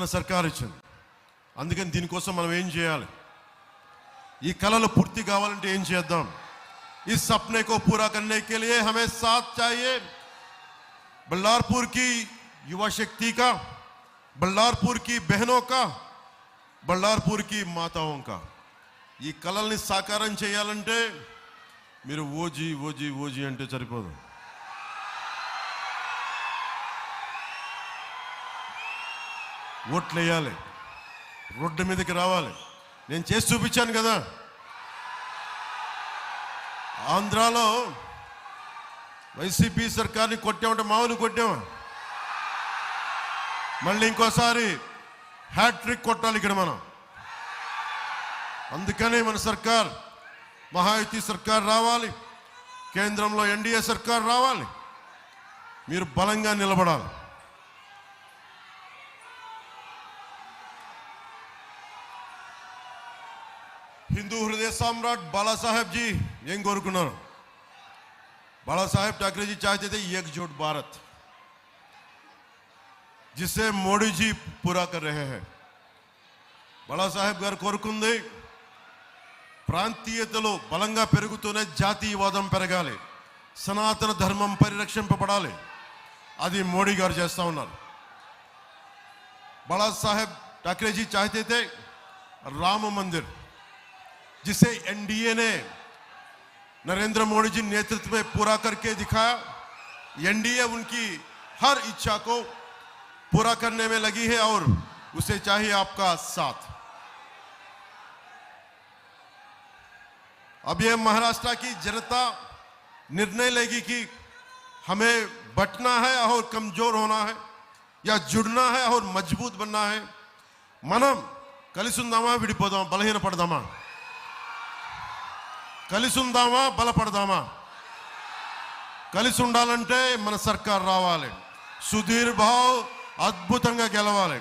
सरकार ఇచ్చింది. అందుకని దీనికోసం మనం ఏం చేయాలి? ఈ కలలు పూర్తి కావాలంటే ఏం చేద్దాం? इस सपने को पूरा करने के लिए हमें साथ चाहिए बल्लारपुर की युवा शक्ति का, बल्लारपुर की बहनों का, बल्लारपुर की माताओं का. ఈ కలల్ని సాకారం చేయాలంటే మీరు ఓజీ ఓజీ ఓజీ అంటే సరిపోదు. ఓట్లు వేయాలి, రోడ్డు మీదకి రావాలి. నేను చేసి చూపించాను కదా. ఆంధ్రాలో వైసీపీ సర్కార్ని కొట్టామంటే మామూలు కొట్టామా? మళ్ళీ ఇంకోసారి హ్యాట్రిక్ కొట్టాలి ఇక్కడ మనం. అందుకనే మన సర్కార్ మహాయుతి సర్కార్ రావాలి, కేంద్రంలో ఎన్డీఏ సర్కార్ రావాలి. మీరు బలంగా నిలబడాలి. हिंदू हृदय सम्राट बाला साहेब जी ఏం కోరుకున్నారు? बाला साहेब ठाकरे जी चाहते थे एकजुट भारत, जिसे मोदी जी पूरा कर रहे हैं. बाला साहेब గారు కోరుకుంది ప్రాంతీయతలో బలంగా పెరుగుతూనే జాతీయవాదం పెరగాలి, సనాతన ధర్మం పరిరక్షింపబడాలి. అది మోడీ గారు చేస్తా ఉన్నారు. बाला साहेब ठाकरे जी चाहते थे राम मंदिर, जिसे एनडीए ने नरेंद्र मोदी जी नेतृत्व में पूरा करके दिखाया. एनडीए उनकी हर इच्छा को पूरा करने में लगी है और उसे चाहिए आपका साथ. अब ये महाराष्ट्र की जनता निर्णय लेगी कि हमें बटना है और कमजोर होना है या जुड़ना है और मजबूत बनना है. మనం కలిసి ఉందామా విడిపోదామా, బలహీన పడదామా? కలిసి ఉందామా బలపడదామా? కలిసి ఉండాలంటే మన సర్కార్ రావాలి. సుధీర్ భావ్ అద్భుతంగా గెలవాలి.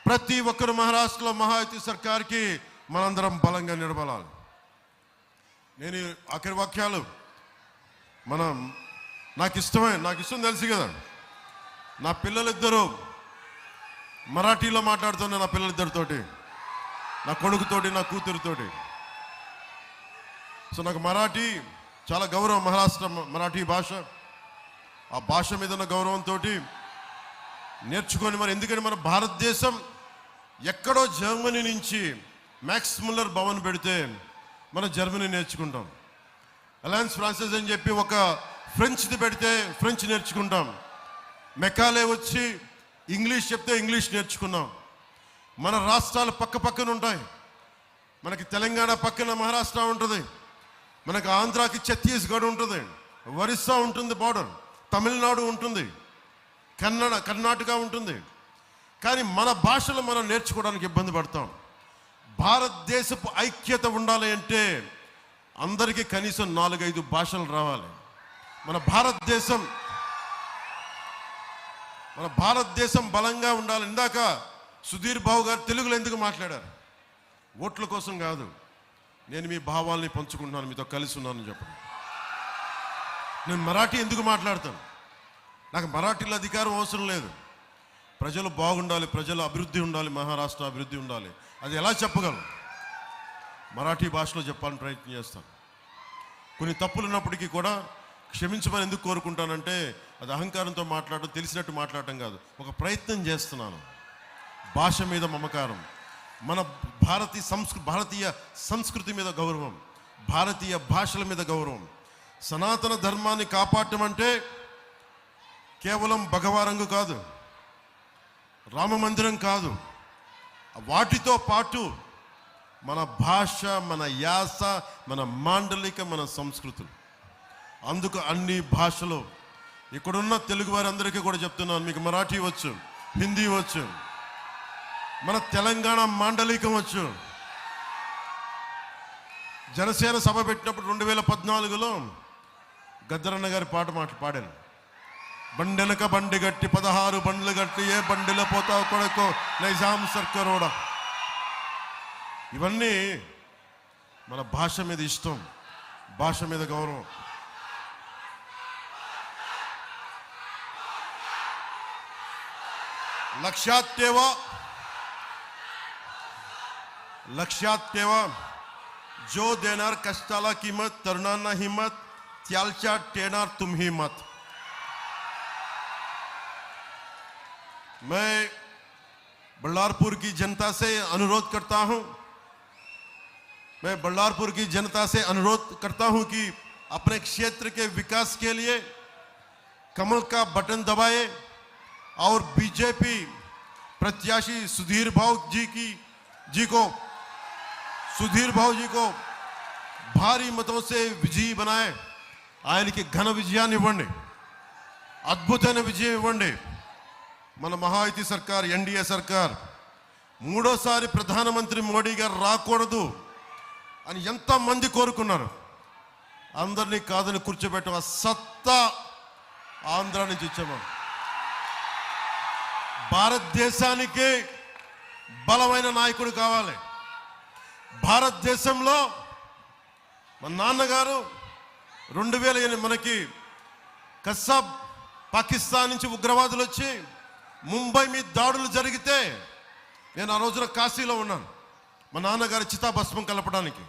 ప్రతి ఒక్కరు మహారాష్ట్రలో మహాయుతి సర్కార్కి మనందరం బలంగా నిలబడాలి. నేను ఆఖరి వాక్యాలు నాకు ఇష్టం తెలుసు కదా. నా పిల్లలిద్దరూ మరాఠీలో మాట్లాడుతున్నా. నా పిల్లలిద్దరితోటి, నా కొడుకుతోటి, నా కూతురుతోటి. సో నాకు మరాఠీ చాలా గౌరవం. మహారాష్ట్ర మరాఠీ భాష, ఆ భాష మీద ఉన్న గౌరవంతో నేర్చుకొని మరి, ఎందుకంటే మన భారతదేశం ఎక్కడో జర్మనీ నుంచి మ్యాక్స్ ముల్లర్ భవన్ పెడితే మనం జర్మనీ నేర్చుకుంటాం. అలయన్స్ ఫ్రాన్సెస్ అని చెప్పి ఒక ఫ్రెంచ్ది పెడితే ఫ్రెంచ్ నేర్చుకుంటాం. మెకాలే వచ్చి ఇంగ్లీష్ చెప్తే ఇంగ్లీష్ నేర్చుకున్నాం. మన రాష్ట్రాలు పక్క పక్కన ఉంటాయి. మనకి తెలంగాణ పక్కన మహారాష్ట్ర ఉంటుంది, మనకు ఆంధ్రాకి ఛత్తీస్గఢ్ ఉంటుంది, ఒరిస్సా ఉంటుంది బార్డర్, తమిళనాడు ఉంటుంది, కర్ణాటక ఉంటుంది. కానీ మన భాషలు మనం నేర్చుకోవడానికి ఇబ్బంది పడతాం. భారతదేశపు ఐక్యత ఉండాలి అంటే అందరికీ కనీసం 4-5 భాషలు రావాలి. మన భారతదేశం బలంగా ఉండాలి. ఇందాక సుధీర్ బాబు గారు తెలుగులో ఎందుకు మాట్లాడారు? ఓట్ల కోసం కాదు. నేను మీ భావాల్ని పంచుకుంటున్నాను, మీతో కలిసి ఉన్నానని చెప్పండి. నేను మరాఠీ ఎందుకు మాట్లాడతాను? నాకు మరాఠీలో అధికారం అవసరం లేదు. ప్రజలు బాగుండాలి, ప్రజల అభివృద్ధి ఉండాలి, మహారాష్ట్ర అభివృద్ధి ఉండాలి. అది ఎలా చెప్పగలను? మరాఠీ భాషలో చెప్పాలని ప్రయత్నం చేస్తాను. కొన్ని తప్పులు ఉన్నప్పటికీ కూడా క్షమించమని ఎందుకు కోరుకుంటానంటే అది అహంకారంతో మాట్లాడటం, తెలిసినట్టు మాట్లాడటం కాదు. ఒక ప్రయత్నం చేస్తున్నాను. భాష మీద మమకారం, మన భారతీయ సంస్కృతి మీద గౌరవం, భారతీయ భాషల మీద గౌరవం. సనాతన ధర్మాన్ని కాపాడటం అంటే కేవలం భగవారంగు కాదు, రామ మందిరం కాదు. వాటితో పాటు మన భాష, మన యాస, మన మాండలిక, మన సంస్కృతులు. అందుకు అన్ని భాషలు ఇక్కడున్న తెలుగు వారందరికీ కూడా చెప్తున్నాను, మీకు మరాఠీ వచ్చు, హిందీ వచ్చు, మన తెలంగాణ మాండలికం వచ్చు. జనసేన సభ పెట్టినప్పుడు 2014లో గద్దరన్న గారి పాట పాడాను. బండెనక బండి గట్టి 16 బండ్లు గట్టి ఏ బండిలో పోతావు కొడుకో నైజాం సర్కారోడా. ఇవన్నీ మన భాష మీద ఇష్టం, భాష మీద గౌరవం. लक्षात ठेवा, जो देणार कष्टाला किंमत, तरुणांना हिम्मत, त्याच्या टेणार तुम्ही मत. मैं बल्लारपुर की जनता से अनुरोध करता हूं कि अपने क्षेत्र के विकास के लिए कमल का बटन दबाए और बीजेपी प्रत्याशी सुधीर भाऊ जी को भारी मतों से विजयी बनाए. ఆయనకి ఘన విజయాన్ని ఇవ్వండి, అద్భుతమైన విజయం ఇవ్వండి. మన మహాయుతి సర్కార్, ఎన్డీఏ సర్కార్ మూడోసారి ప్రధానమంత్రి మోడీ గారు రాకూడదు అని ఎంతమంది కోరుకున్నారు. అందరినీ కాదని కూర్చోబెట్టిన సత్తా ఆంధ్ర నుంచి ఇచ్చాము. భారతదేశానికి బలమైన నాయకుడు కావాలి. భారతదేశంలో మన నాన్నగారు 2008 మనకి కస్సాబ్ పాకిస్తాన్ నుంచి ఉగ్రవాదులు వచ్చి ముంబై మీద దాడులు జరిగితే నేను ఆ రోజున కాశీలో ఉన్నాను. మా నాన్నగారి చితాభస్మం కలపడానికి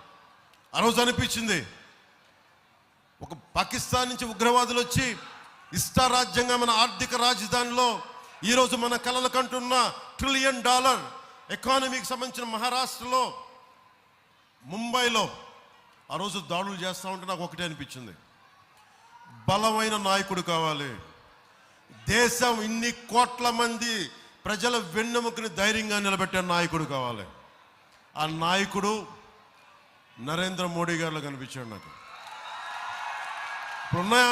ఆ రోజు అనిపించింది, ఒక పాకిస్తాన్ నుంచి ఉగ్రవాదులు వచ్చి ఇష్టా రాజ్యంగా మన ఆర్థిక రాజధానిలో ఈరోజు మన కలలు కంటున్న $1 ట్రిలియన్ ఎకానమీకి సంబంధించిన మహారాష్ట్రలో ముంబైలో ఆ రోజు దాడులు చేస్తూ ఉంటే నాకు ఒకటే అనిపించింది, బలమైన నాయకుడు కావాలి. దేశం ఇన్ని కోట్ల మంది ప్రజల వెన్నెముకని ధైర్యంగా నిలబెట్టే నాయకుడు కావాలి. ఆ నాయకుడు నరేంద్ర మోడీ గారిలో కనిపించాడు నాకు. ఇప్పుడున్నాయా